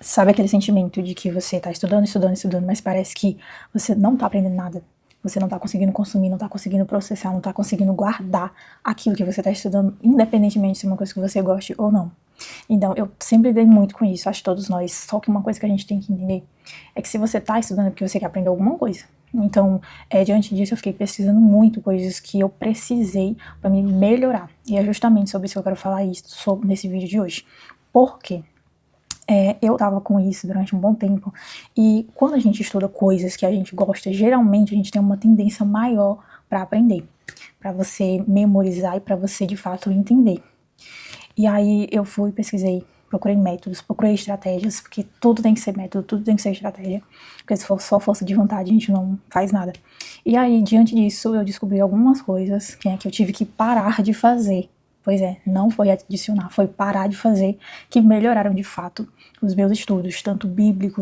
Sabe aquele sentimento de que você tá estudando, estudando, estudando, mas parece que você não tá aprendendo nada. Você não tá conseguindo consumir, não tá conseguindo processar, não tá conseguindo guardar aquilo que você tá estudando, independentemente se é uma coisa que você goste ou não. Então, eu sempre lidei muito com isso, acho que todos nós. Só que uma coisa que a gente tem que entender é que se você tá estudando é porque você quer aprender alguma coisa. Então, diante disso, eu fiquei pesquisando muito coisas que eu precisei para me melhorar. E é justamente sobre isso que eu quero falar nesse vídeo de hoje. Por quê? Eu tava com isso durante um bom tempo, e quando a gente estuda coisas que a gente gosta, geralmente a gente tem uma tendência maior para aprender, para você memorizar e para você de fato entender. E aí eu fui, pesquisei, procurei métodos, procurei estratégias, porque tudo tem que ser método, tudo tem que ser estratégia, porque se for só força de vontade a gente não faz nada. E aí, diante disso, eu descobri algumas coisas que eu tive que parar de fazer. Pois é, não foi adicionar, foi parar de fazer, que melhoraram de fato os meus estudos, tanto bíblico,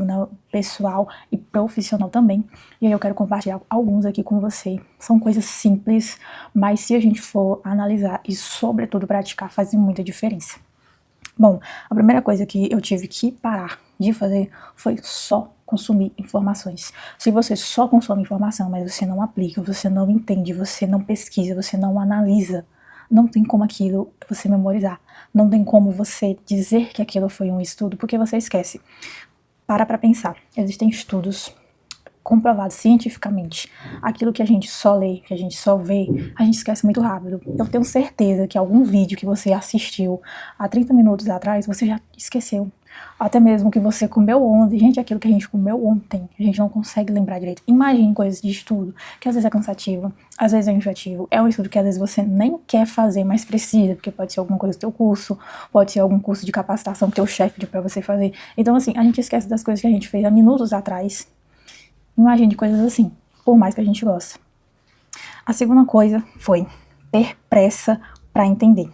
pessoal e profissional também. E aí eu quero compartilhar alguns aqui com você. São coisas simples, mas se a gente for analisar e sobretudo praticar, faz muita diferença. Bom, a primeira coisa que eu tive que parar de fazer foi só consumir informações. Se você só consome informação, mas você não aplica, você não entende, você não pesquisa, você não analisa, não tem como aquilo você memorizar. Não tem como você dizer que aquilo foi um estudo, porque você esquece. Para pensar. Existem estudos comprovados cientificamente. Aquilo que a gente só lê, que a gente só vê, a gente esquece muito rápido. Eu tenho certeza que algum vídeo que você assistiu há 30 minutos atrás, você já esqueceu. Até mesmo que você comeu ontem. Gente, aquilo que a gente comeu ontem, a gente não consegue lembrar direito. Imagine coisas de estudo, que às vezes é cansativo, às vezes é enjoativo. É um estudo que às vezes você nem quer fazer, mas precisa, porque pode ser alguma coisa do teu curso, pode ser algum curso de capacitação que teu chefe pediu pra você fazer. Então, assim, a gente esquece das coisas que a gente fez há minutos atrás. Imagine coisas assim, por mais que a gente goste. A segunda coisa foi ter pressa para entender.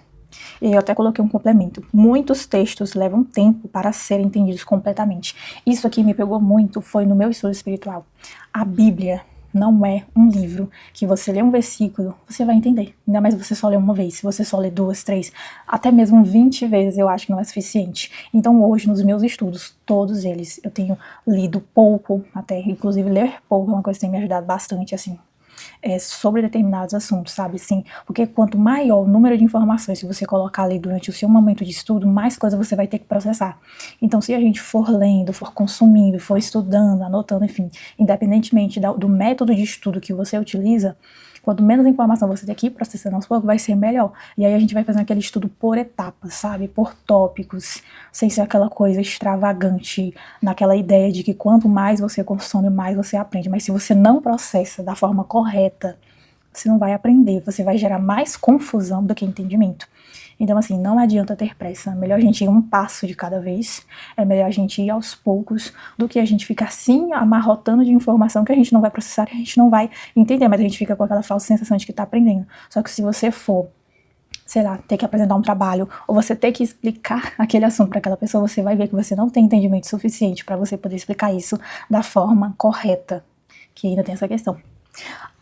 E eu até coloquei um complemento. Muitos textos levam tempo para serem entendidos completamente. Isso aqui me pegou muito, foi no meu estudo espiritual. A Bíblia não é um livro que você lê um versículo, você vai entender. Ainda mais se você só lê uma vez, se você só lê 2, 3, até mesmo 20 vezes eu acho que não é suficiente. Então hoje, nos meus estudos, todos eles, eu tenho lido pouco, até inclusive ler pouco é uma coisa que tem me ajudado bastante, assim, sobre determinados assuntos, sabe? Sim, porque quanto maior o número de informações que você colocar ali durante o seu momento de estudo, mais coisa você vai ter que processar. Então, se a gente for lendo, for consumindo, for estudando, anotando, enfim, independentemente do método de estudo que você utiliza, quanto menos informação você ter que ir processando aos poucos, vai ser melhor. E aí a gente vai fazendo aquele estudo por etapas, sabe? Por tópicos, sem ser aquela coisa extravagante, naquela ideia de que quanto mais você consome, mais você aprende. Mas se você não processa da forma correta, você não vai aprender, você vai gerar mais confusão do que entendimento. Então, assim, não adianta ter pressa. É melhor a gente ir um passo de cada vez. É melhor a gente ir aos poucos do que a gente ficar assim, amarrotando de informação que a gente não vai processar, que a gente não vai entender, mas a gente fica com aquela falsa sensação de que tá aprendendo. Só que se você for, sei lá, ter que apresentar um trabalho, ou você ter que explicar aquele assunto para aquela pessoa, você vai ver que você não tem entendimento suficiente para você poder explicar isso da forma correta, que ainda tem essa questão.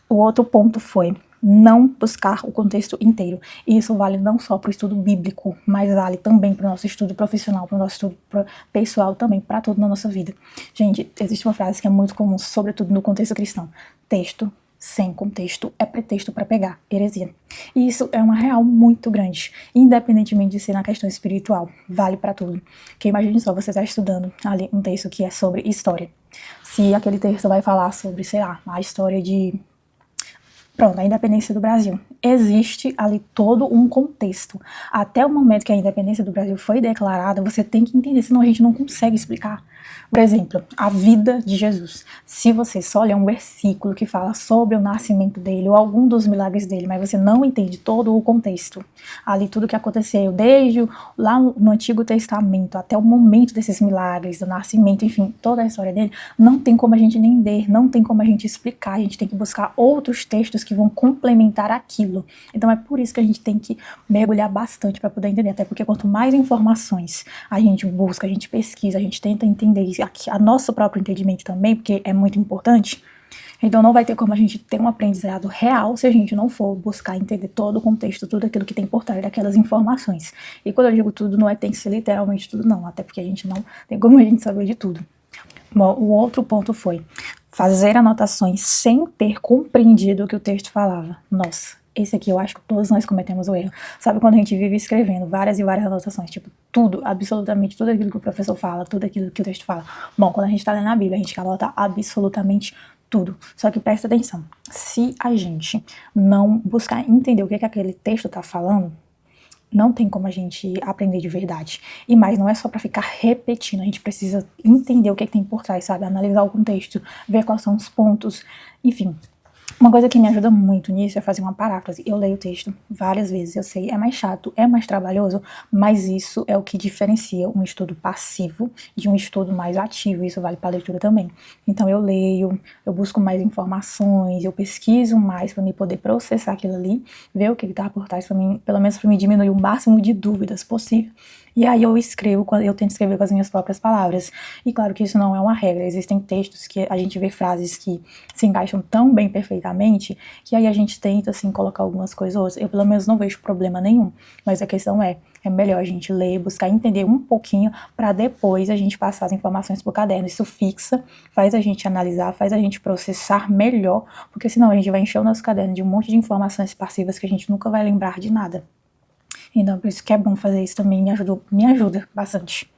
O outro ponto foi não buscar o contexto inteiro. E isso vale não só para o estudo bíblico, mas vale também para o nosso estudo profissional, para o nosso estudo pessoal também, para tudo na nossa vida. Gente, existe uma frase que é muito comum, sobretudo no contexto cristão. Texto sem contexto é pretexto para pegar heresia. E isso é uma real muito grande, independentemente de ser na questão espiritual, vale para tudo. Porque imagine só, você está estudando ali um texto que é sobre história. Se aquele texto vai falar sobre, sei lá, a história a independência do Brasil. Existe ali todo um contexto. Até o momento que a independência do Brasil foi declarada, você tem que entender, senão a gente não consegue explicar. Por exemplo, a vida de Jesus. Se você só ler um versículo que fala sobre o nascimento dele ou algum dos milagres dele, mas você não entende todo o contexto, ali tudo que aconteceu, desde lá no Antigo Testamento até o momento desses milagres, do nascimento, enfim, toda a história dele, não tem como a gente entender, não tem como a gente explicar, a gente tem que buscar outros textos que vão complementar aquilo. Então é por isso que a gente tem que mergulhar bastante para poder entender, até porque quanto mais informações a gente busca, a gente pesquisa, a gente tenta entender a nosso próprio entendimento também, porque é muito importante, Então não vai ter como a gente ter um aprendizado real se a gente não for buscar entender todo o contexto, tudo aquilo que tem por trás daquelas informações. E quando eu digo tudo, não é tem que ser literalmente tudo não, até porque a gente não tem como a gente saber de tudo. Bom, o outro ponto foi fazer anotações sem ter compreendido o que o texto falava. Nossa, esse aqui eu acho que todos nós cometemos o erro. Sabe quando a gente vive escrevendo várias e várias anotações, tipo, tudo, absolutamente tudo aquilo que o professor fala, tudo aquilo que o texto fala. Bom, quando a gente tá lendo a Bíblia, a gente anota absolutamente tudo. Só que presta atenção, se a gente não buscar entender o que aquele texto tá falando, não tem como a gente aprender de verdade. E mais, não é só pra ficar repetindo, a gente precisa entender o que tem por trás, sabe? Analisar o contexto, ver quais são os pontos, enfim. Uma coisa que me ajuda muito nisso é fazer uma paráfrase. Eu leio o texto várias vezes, eu sei, é mais chato, é mais trabalhoso, mas isso é o que diferencia um estudo passivo de um estudo mais ativo, isso vale para a leitura também. Então eu leio, eu busco mais informações, eu pesquiso mais para me poder processar aquilo ali, ver o que está por trás para mim, pelo menos para me diminuir o máximo de dúvidas possível. E aí eu escrevo, eu tento escrever com as minhas próprias palavras. E claro que isso não é uma regra, existem textos que a gente vê frases que se encaixam tão bem perfeitamente, que aí a gente tenta, assim, colocar algumas coisas ou outras. Eu pelo menos não vejo problema nenhum, mas a questão é melhor a gente ler, buscar entender um pouquinho, para depois a gente passar as informações pro caderno. Isso fixa, faz a gente analisar, faz a gente processar melhor, porque senão a gente vai encher o nosso caderno de um monte de informações passivas que a gente nunca vai lembrar de nada. Então, por isso que é bom fazer isso também, me ajuda bastante.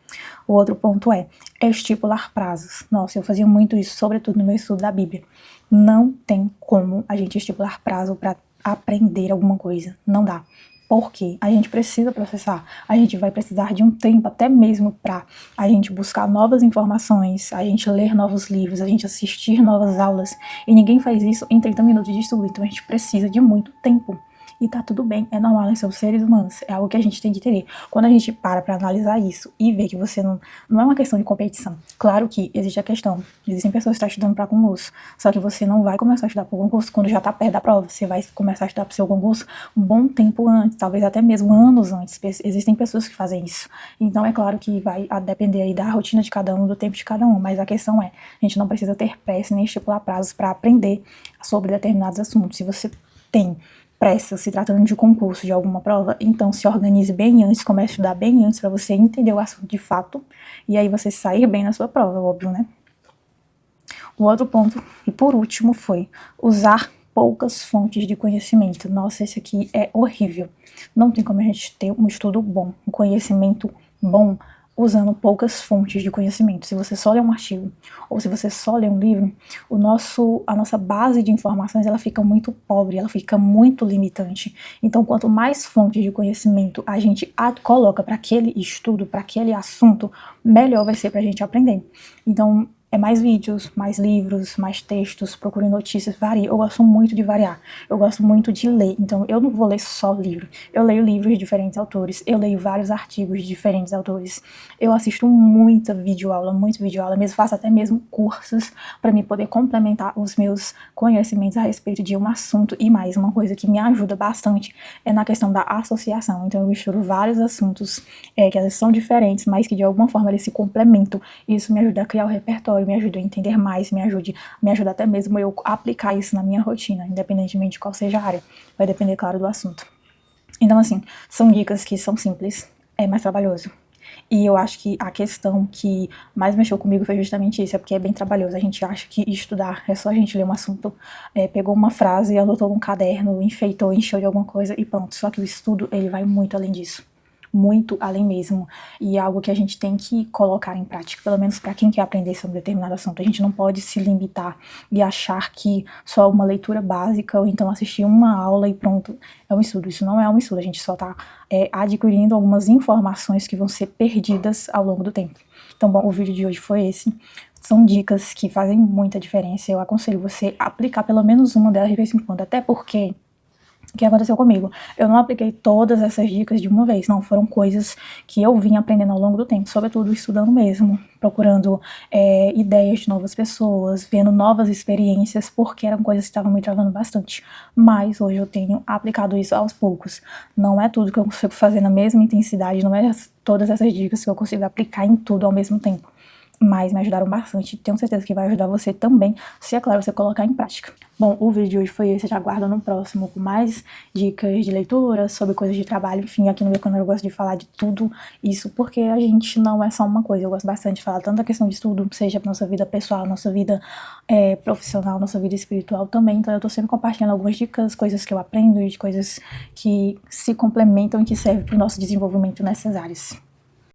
O outro ponto é estipular prazos. Nossa, eu fazia muito isso, sobretudo no meu estudo da Bíblia. Não tem como a gente estipular prazo para aprender alguma coisa. Não dá. Porque a gente precisa processar, a gente vai precisar de um tempo até mesmo para a gente buscar novas informações, a gente ler novos livros, a gente assistir novas aulas, e ninguém faz isso em 30 minutos de estudo, então a gente precisa de muito tempo. E tá tudo bem, é normal, nós somos seres humanos, é algo que a gente tem que entender. Quando a gente para pra analisar isso e ver que você não é uma questão de competição. Claro que existe a questão, existem pessoas que estão estudando para concurso, só que você não vai começar a estudar para o concurso quando já tá perto da prova, você vai começar a estudar para o seu concurso um bom tempo antes, talvez até mesmo anos antes. Existem pessoas que fazem isso. Então é claro que vai depender aí da rotina de cada um, do tempo de cada um, mas a questão é, a gente não precisa ter pressa nem estipular prazos para aprender sobre determinados assuntos. Se você tem pressa, se tratando de concurso, de alguma prova, então se organize bem antes, comece a estudar bem antes para você entender o assunto de fato e aí você sair bem na sua prova, óbvio, né? O outro ponto, e por último, foi usar poucas fontes de conhecimento. Nossa, esse aqui é horrível. Não tem como a gente ter um estudo bom, um conhecimento bom, usando poucas fontes de conhecimento. Se você só lê um artigo, ou se você só lê um livro, a nossa base de informações ela fica muito pobre, ela fica muito limitante. Então, quanto mais fontes de conhecimento a gente coloca para aquele estudo, para aquele assunto, melhor vai ser para a gente aprender. Então, é mais vídeos, mais livros, mais textos, procure notícias, varie. Eu gosto muito de variar, eu gosto muito de ler, então eu não vou ler só livro, eu leio livros de diferentes autores, eu leio vários artigos de diferentes autores, eu assisto muita videoaula, mesmo faço até mesmo cursos para me poder complementar os meus conhecimentos a respeito de um assunto. E mais, uma coisa que me ajuda bastante é na questão da associação. Então eu misturo vários assuntos que eles são diferentes, mas que de alguma forma eles se complementam, e isso me ajuda a criar o repertório, me ajuda a entender mais, me ajuda até mesmo eu aplicar isso na minha rotina, independentemente de qual seja a área. Vai depender, claro, do assunto. Então, assim, são dicas que são simples, é mais trabalhoso. E eu acho que a questão que mais mexeu comigo foi justamente isso, é porque é bem trabalhoso. A gente acha que estudar é só a gente ler um assunto, pegou uma frase, anotou num caderno, enfeitou, encheu de alguma coisa e pronto. Só que o estudo, ele vai muito além disso. Muito além mesmo, e é algo que a gente tem que colocar em prática, pelo menos para quem quer aprender sobre determinado assunto. A gente não pode se limitar e achar que só uma leitura básica ou então assistir uma aula e pronto, é um estudo. Isso não é um estudo, a gente só está adquirindo algumas informações que vão ser perdidas ao longo do tempo. Então, bom, o vídeo de hoje foi esse. São dicas que fazem muita diferença, eu aconselho você a aplicar pelo menos uma delas de vez em quando, até porque o que aconteceu comigo? Eu não apliquei todas essas dicas de uma vez, não, foram coisas que eu vim aprendendo ao longo do tempo, sobretudo estudando mesmo, procurando ideias de novas pessoas, vendo novas experiências, porque eram coisas que estavam me travando bastante. Mas hoje eu tenho aplicado isso aos poucos. Não é tudo que eu consigo fazer na mesma intensidade, não é todas essas dicas que eu consigo aplicar em tudo ao mesmo tempo. mas me ajudaram bastante. Tenho certeza que vai ajudar você também, se é claro, você colocar em prática. Bom, o vídeo de hoje foi esse, já aguardo no próximo com mais dicas de leitura, sobre coisas de trabalho, enfim, aqui no meu canal eu gosto de falar de tudo isso, porque a gente não é só uma coisa, eu gosto bastante de falar tanto da questão de estudo, seja pra nossa vida pessoal, nossa vida profissional, nossa vida espiritual também, então eu tô sempre compartilhando algumas dicas, coisas que eu aprendo e de coisas que se complementam e que servem pro nosso desenvolvimento nessas áreas.